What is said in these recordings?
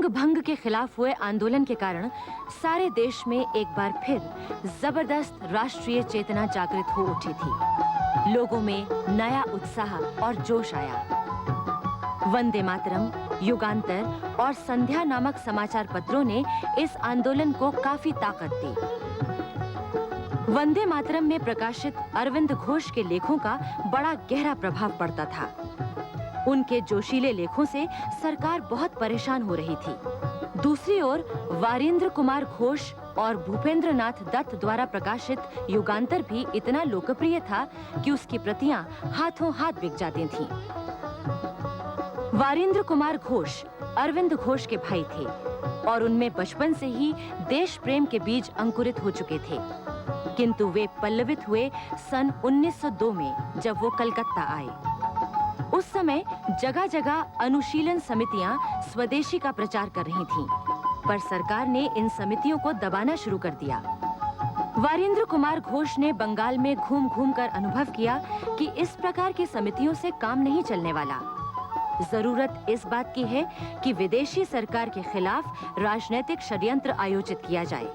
भंग के खिलाफ हुए आंदोलन के कारण सारे देश में एक बार फिर जबरदस्त राष्ट्रीय चेतना जागृत हो उठी थी। लोगों में नया उत्साह और जोश आया। वंदे मातरम, युगांतर और संध्या नामक समाचार पत्रों ने इस आंदोलन को काफी ताकत दी। वंदे मातरम में प्रकाशित अरविंद घोष के लेखों का बड़ा गहरा प्रभाव पड़ता था। उनके जोशीले लेखों से सरकार बहुत परेशान हो रही थी। दूसरी ओर वारिंद्र कुमार घोष और भूपेंद्र नाथ दत्त द्वारा प्रकाशित युगांतर भी इतना लोकप्रिय था कि उसकी प्रतियां हाथों हाथ बिक जाती थीं। वारिंद्र कुमार घोष अरविंद घोष के भाई थे और उनमें बचपन से ही देश प्रेम के बीज अंकुरित हो चुके थे, किंतु वे पल्लवित हुए सन 1902 में जब वो कलकत्ता आए। उस समय जगह जगह अनुशीलन समितियां स्वदेशी का प्रचार कर रही थीं, पर सरकार ने इन समितियों को दबाना शुरू कर दिया। वारिंद्र कुमार घोष ने बंगाल में घूम घूम कर अनुभव किया कि इस प्रकार की समितियों से काम नहीं चलने वाला। जरूरत इस बात की है कि विदेशी सरकार के खिलाफ राजनीतिक षड्यंत्र आयोजित किया जाए।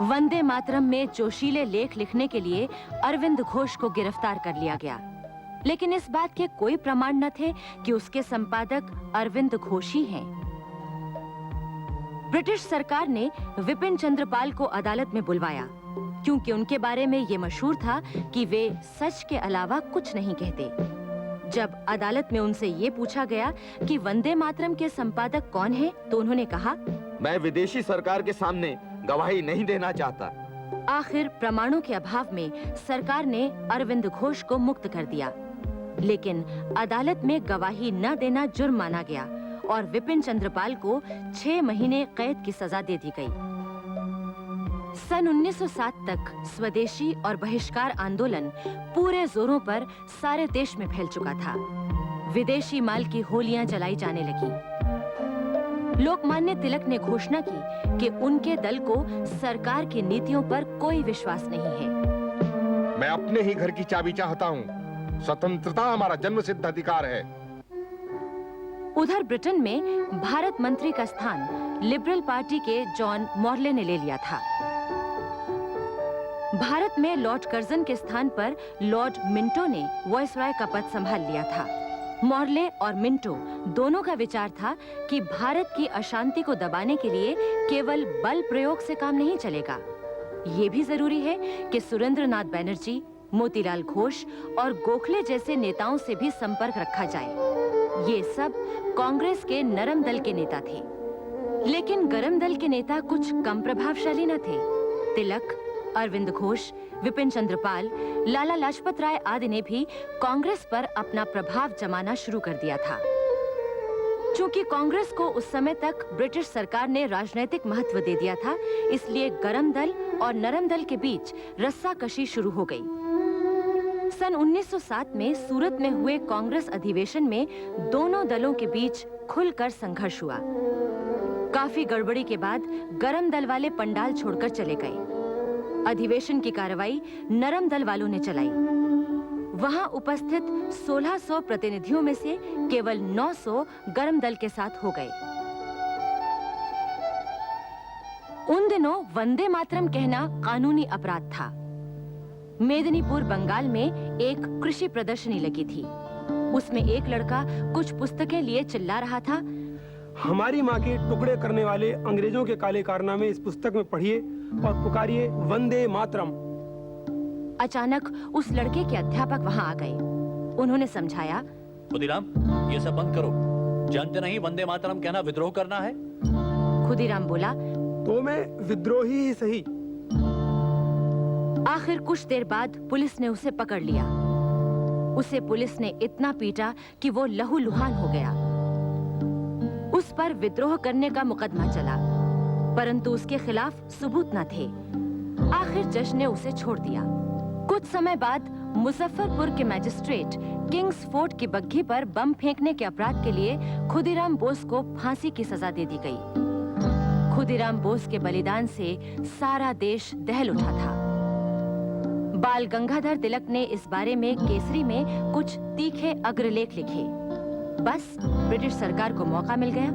वंदे मातरम में जोशीले लेख लिखने के लिए अरविंद घोष को गिरफ्तार कर लिया गया, लेकिन इस बात के कोई प्रमाण न थे कि उसके संपादक अरविंद घोष ही हैं। ब्रिटिश सरकार ने विपिन चंद्र पाल को अदालत में बुलवाया, क्योंकि उनके बारे में ये मशहूर था कि वे सच के अलावा कुछ नहीं कहते। जब अदालत में उनसे ये पूछा गया कि वंदे मातरम के संपादक कौन हैं, तो उन्होंने कहा, मैं विदेशी सरकार के सामने गवाही नहीं देना चाहता। आखिर प्रमाणों के अभाव में सरकार ने अरविंद घोष को मुक्त कर दिया, लेकिन अदालत में गवाही न देना जुर्म माना गया और विपिन चंद्रपाल को 6 महीने कैद की सजा दे दी गई। सन 1907 तक स्वदेशी और बहिष्कार आंदोलन पूरे जोरों पर सारे देश में फैल चुका था। विदेशी माल की होलियां जलाई जाने लगी। लोकमान्य तिलक ने घोषणा की कि उनके दल को सरकार की नीतियों पर कोई विश्वास नहीं है। मैं अपने ही घर की चाबी चाहता हूँ। स्वतंत्रता हमारा जन्मसिद्ध अधिकार है। उधर ब्रिटेन में भारत मंत्री का स्थान लिबरल पार्टी के जॉन मॉर्ले ने ले लिया था। भारत में लॉर्ड कर्जन के स्थान पर लॉर्ड मिंटो ने वायसराय का पद संभाल लिया था। मॉर्ले और मिंटो दोनों का विचार था कि भारत की अशांति को दबाने के लिए केवल बल प्रयोग से काम नहीं चलेगा। ये भी जरूरी है कि सुरेंद्रनाथ बैनर्जी, मोतीलाल घोष और गोखले जैसे नेताओं से भी संपर्क रखा जाए। ये सब कांग्रेस के नरम दल के नेता थे, लेकिन गरम दल के नेता कुछ कम प्रभावशाली न थे। तिलक, अरविंद घोष, विपिन चंद्रपाल, लाला लाजपत राय आदि ने भी कांग्रेस पर अपना प्रभाव जमाना शुरू कर दिया था। चूंकि कांग्रेस को उस समय तक ब्रिटिश सरकार ने राजनीतिक महत्व दे दिया था, इसलिए गरम दल और नरम दल के बीच रस्साकशी शुरू हो गई। सन 1907 में सूरत में हुए कांग्रेस अधिवेशन में दोनों दलों के बीच खुलकर संघर्ष हुआ। काफी गड़बड़ी के बाद गरम दल वाले पंडाल छोड़कर चले गए। अधिवेशन की कार्रवाई नरम दल वालों ने चलाई। वहां उपस्थित 1600 प्रतिनिधियों में से केवल 900 गरम दल के साथ हो गए। उन दिनों वंदे मातरम कहना कानूनी अपराध था। मेदिनीपुर बंगाल में एक कृषि प्रदर्शनी लगी थी। उसमें एक लड़का कुछ पुस्तकें लिए चिल्ला रहा था, हमारी माँ के टुकड़े करने वाले अंग्रेजों के काले कारनामे इस पुस्तक में पढ़िए और पुकारिए वंदे मातरम। अचानक उस लड़के के अध्यापक वहां आ गए। उन्होंने समझाया, खुदीराम, ये सब बंद करो। जानते नहीं वंदे मातरम कहना विद्रोह करना है। खुदीराम बोला, तो मैं विद्रोही ही सही। आखिर कुछ देर बाद पुलिस ने उसे पकड़ लिया। उसे पुलिस ने इतना पीटा कि वो लहूलुहान हो गया। उस पर विद्रोह करने का मुकदमा चला, परंतु उसके खिलाफ सबूत न थे। आखिर जज ने उसे छोड़ दिया। कुछ समय बाद मुजफ्फरपुर के मजिस्ट्रेट किंग्स फोर्ट की बग्घी पर बम फेंकने के अपराध के लिए खुदीराम बोस को फांसी की सजा दे दी गई। खुदीराम बोस के बलिदान से सारा देश दहल उठा था। बाल गंगाधर तिलक ने इस बारे में केसरी में कुछ तीखे अग्रलेख लिखे। बस ब्रिटिश सरकार को मौका मिल गया।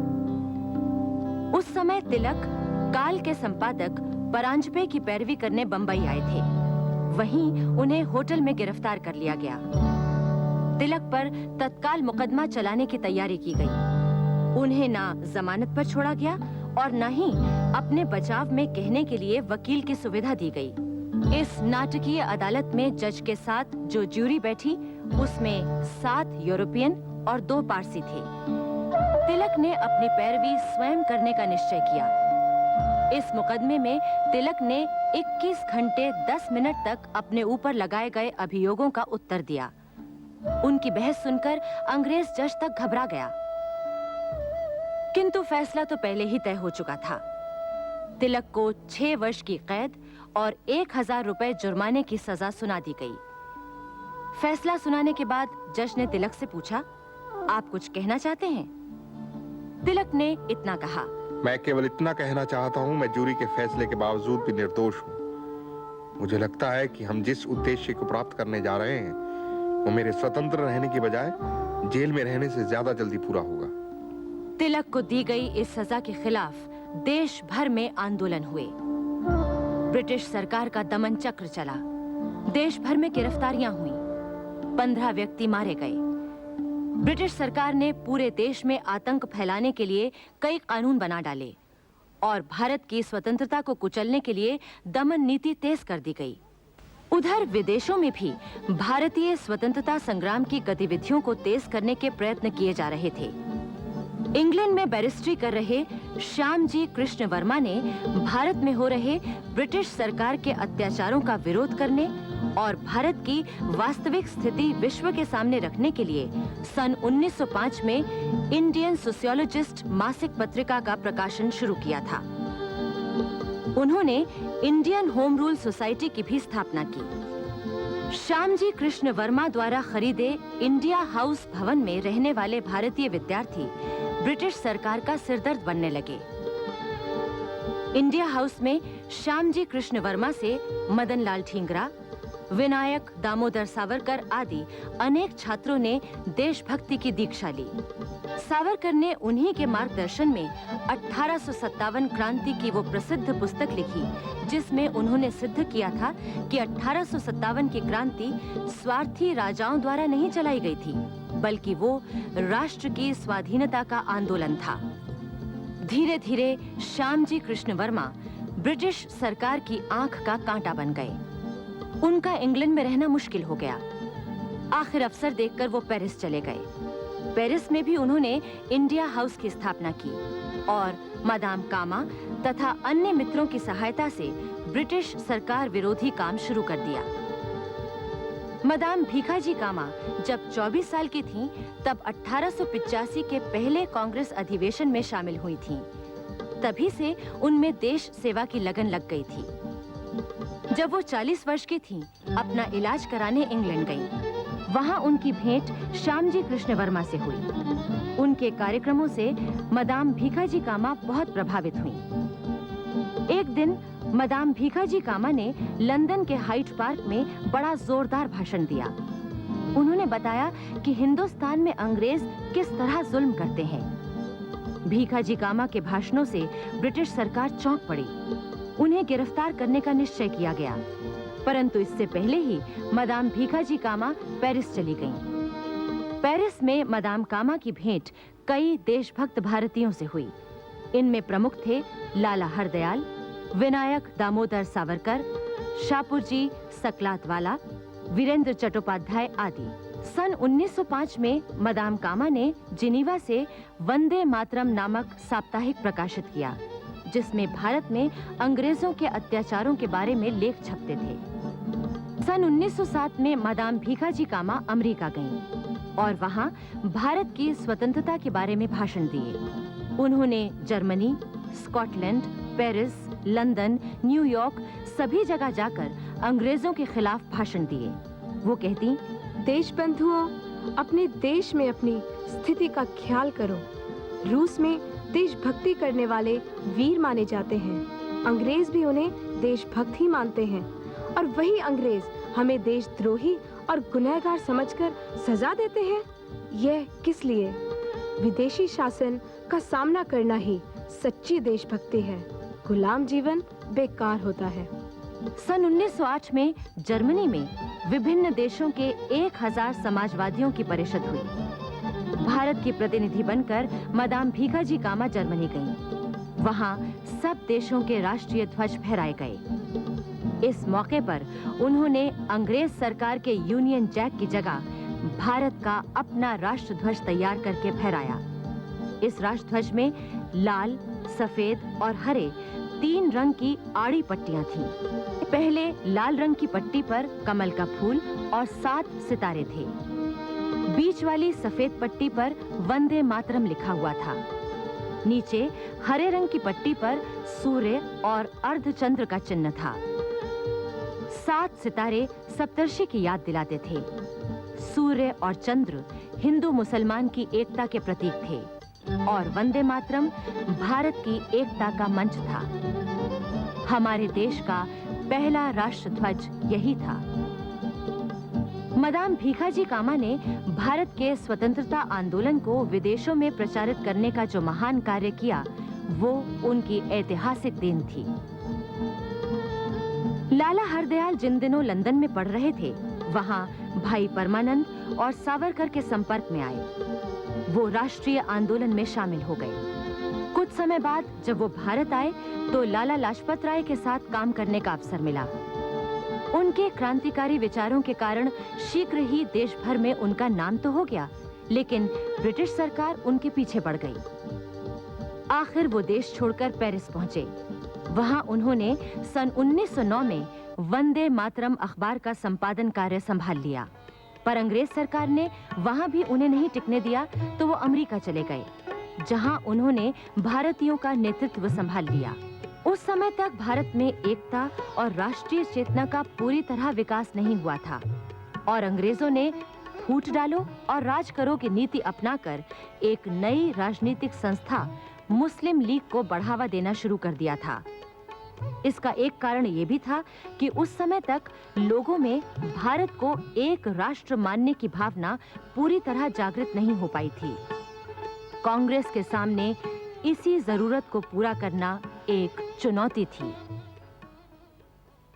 उस समय तिलक काल के संपादक परांजपे की पैरवी करने बंबई आए थे। वहीं उन्हें होटल में गिरफ्तार कर लिया गया। तिलक पर तत्काल मुकदमा चलाने की तैयारी की गई। उन्हें ना जमानत पर छोड़ा गया और न ही अपने बचाव में कहने के लिए वकील की सुविधा दी गई। इस नाटकीय अदालत में जज के साथ जो ज्यूरी बैठी उसमें 7 यूरोपियन और 2 पारसी थे। तिलक ने अपनी पैरवी स्वयं करने का निश्चय किया। इस मुकदमे में तिलक ने 21 घंटे 10 मिनट तक अपने ऊपर लगाए गए अभियोगों का उत्तर दिया। उनकी बहस सुनकर अंग्रेज जज तक घबरा गया, किंतु फैसला तो पहले ही तय हो चुका था। तिलक को 6 वर्ष की कैद और 1000 रुपए जुर्माने की सजा सुना दी गई। फैसला सुनाने के बाद जज ने तिलक से पूछा, आप कुछ कहना चाहते हैं? तिलक ने इतना कहा, मैं केवल इतना कहना चाहता हूँ, मैं जूरी के फैसले के बावजूद भी निर्दोष हूँ। मुझे लगता है कि हम जिस उद्देश्य को प्राप्त करने जा रहे हैं वो मेरे स्वतंत्र रहने की बजाय जेल में रहने से ज्यादा जल्दी पूरा होगा। तिलक को दी गई इस सजा के खिलाफ देश भर में आंदोलन हुए। ब्रिटिश सरकार का दमन चक्र चला। देश भर में गिरफ्तारियां हुई। 15 व्यक्ति मारे गए। ब्रिटिश सरकार ने पूरे देश में आतंक फैलाने के लिए कई कानून बना डाले और भारत की स्वतंत्रता को कुचलने के लिए दमन नीति तेज कर दी गई। उधर विदेशों में भी भारतीय स्वतंत्रता संग्राम की गतिविधियों को तेज करने के प्रयत्न किए जा रहे थे। इंग्लैंड में बैरिस्ट्री कर रहे श्यामजी कृष्ण वर्मा ने भारत में हो रहे ब्रिटिश सरकार के अत्याचारों का विरोध करने और भारत की वास्तविक स्थिति विश्व के सामने रखने के लिए सन 1905 में इंडियन सोशियोलॉजिस्ट मासिक पत्रिका का प्रकाशन शुरू किया था। उन्होंने इंडियन होम रूल सोसाइटी की भी स्थापना की। श्यामजी कृष्ण वर्मा द्वारा खरीदे इंडिया हाउस भवन में रहने वाले भारतीय विद्यार्थी ब्रिटिश सरकार का सिरदर्द बनने लगे। इंडिया हाउस में श्यामजी कृष्ण वर्मा से मदन लाल ठींगरा, विनायक दामोदर सावरकर आदि अनेक छात्रों ने देशभक्ति की दीक्षा ली। सावरकर ने उन्हीं के मार्गदर्शन में 1857 क्रांति की वो प्रसिद्ध पुस्तक लिखी, जिसमें उन्होंने सिद्ध किया था कि 1857 की क्रांति स्वार्थी राजाओं द्वारा नहीं चलाई गई थी, बल्कि वो राष्ट्र की स्वाधीनता का आंदोलन था। धीरे धीरे श्यामजी कृष्ण वर्मा ब्रिटिश सरकार की आंख का कांटा बन गए। उनका इंग्लैंड में रहना मुश्किल हो गया। आखिर अवसर देखकर वो पेरिस चले गए। पेरिस में भी उन्होंने इंडिया हाउस की स्थापना की और मदाम कामा तथा अन्य मित्रों की सहायता से ब्रिटिश सरकार विरोधी काम शुरू कर दिया। मदाम भीखाजी कामा जब 24 साल की थीं, तब 1885 के पहले कांग्रेस अधिवेशन में शामिल हुई थीं। तभी से उनमें देश सेवा की लगन लग गई थी। जब वो 40 वर्ष की थीं, अपना इलाज कराने इंग्लैंड गईं। वहां उनकी भेंट श्यामजी कृष्ण वर्मा से हुई। उनके कार्यक्रमों से मदाम भीखाजी कामा बहुत प्रभावित हुई। एक दिन मदाम भीखाजी कामा ने लंदन के हाइड पार्क में बड़ा जोरदार भाषण दिया। उन्होंने बताया कि हिंदुस्तान में अंग्रेज किस तरह जुल्म करते हैं। भीखाजी कामा के भाषणों से ब्रिटिश सरकार चौंक पड़ी। उन्हें गिरफ्तार करने का निश्चय किया गया, परंतु इससे पहले ही मदाम भीखाजी कामा पेरिस चली गईं। पेरिस में मदाम कामा की भेंट कई देशभक्त भारतीयों से हुई। इनमें प्रमुख थे लाला हरदयाल, विनायक दामोदर सावरकर, शाहपुरजी सकलातवाला, वीरेंद्र चट्टोपाध्याय आदि। सन 1905 में मदाम कामा ने जिनीवा से वंदे मातरम नामक साप्ताहिक प्रकाशित किया, जिसमें भारत में अंग्रेजों के अत्याचारों के बारे में लेख छपते थे। सन 1907 में मदाम भीखाजी कामा अमेरिका गईं और वहां भारत की स्वतंत्रता के बारे में भाषण दिए। उन्होंने Germany, Scotland, Paris, London, New York सभी जगह जाकर अंग्रेजों के खिलाफ भाषण दिए। वो कहती, देश बंधुओं, अपने देश में अपनी स्थिति का ख्याल करो। रूस में देशभक्ति करने वाले वीर माने जाते हैं। अंग्रेज भी उन्हें देशभक्त ही मानते हैं और वही अंग्रेज हमें देशद्रोही और गुनहगार समझकर सजा देते हैं। यह किस लिए? विदेशी शासन का सामना करना ही सच्ची देशभक्ति है। गुलाम जीवन बेकार होता है। सन 1908 में जर्मनी में विभिन्न देशों के 1000 समाजवादियों की परिषद हुई। भारत की प्रतिनिधि बनकर मदाम भीखाजी कामा जर्मनी गईं। वहां सब देशों के राष्ट्रीय ध्वज फहराए गए। इस मौके पर उन्होंने अंग्रेज सरकार के यूनियन जैक की जगह भारत का अपना राष्ट्र ध्वज तैयार करके फहराया। इस राष्ट्र ध्वज में लाल, सफेद और हरे 3 रंग की आड़ी पट्टियां थीं। पहले लाल रंग की पट्टी पर कमल का फूल और 7 सितारे थे। बीच वाली सफेद पट्टी पर वंदे मातरम लिखा हुआ था। नीचे हरे रंग की पट्टी पर सूर्य और अर्धचंद्र का चिन्ह था। 7 सितारे सप्तर्षि की याद दिलाते थे। सूर्य और चंद्र हिंदू मुसलमान की एकता के प्रतीक थे और वंदे मातरम भारत की एकता का मंच था। हमारे देश का पहला राष्ट्र ध्वज यही था। मदाम भीखाजी कामा ने भारत के स्वतंत्रता आंदोलन को विदेशों में प्रचारित करने का जो महान कार्य किया, वो उनकी ऐतिहासिक देन थी। लाला हरदयाल जिन दिनों लंदन में पढ़ रहे थे, वहां भाई परमानंद और सावरकर के संपर्क में आए। वो राष्ट्रीय आंदोलन में शामिल हो गए। कुछ समय बाद जब वो भारत आए तो लाला लाजपत राय के साथ काम करने का अवसर मिला। उनके क्रांतिकारी विचारों के कारण शीघ्र ही देश भर में उनका नाम तो हो गया, लेकिन ब्रिटिश सरकार उनके पीछे पड़ गई। आखिर वो देश छोड़कर पेरिस पहुंचे। वहां उन्होंने सन 1909 में वंदे मातरम अखबार का संपादन कार्य संभाल लिया, पर अंग्रेज सरकार ने वहां भी उन्हें नहीं टिकने दिया तो वो अमेरिका चले गए, जहां उन्होंने भारतीयों का नेतृत्व संभाल लिया। उस समय तक भारत में एकता और राष्ट्रीय चेतना का पूरी तरह विकास नहीं हुआ था और अंग्रेजों ने फूट डालो और राज करो की नीति अपनाकर एक नई राजनीतिक संस्था मुस्लिम लीग को बढ़ावा देना शुरू कर दिया था। इसका एक कारण ये भी था कि उस समय तक लोगों में भारत को एक राष्ट्र मानने की भावना पूरी तरह जागृत नहीं हो पाई थी। कांग्रेस के सामने इसी जरूरत को पूरा करना एक चुनौती थी।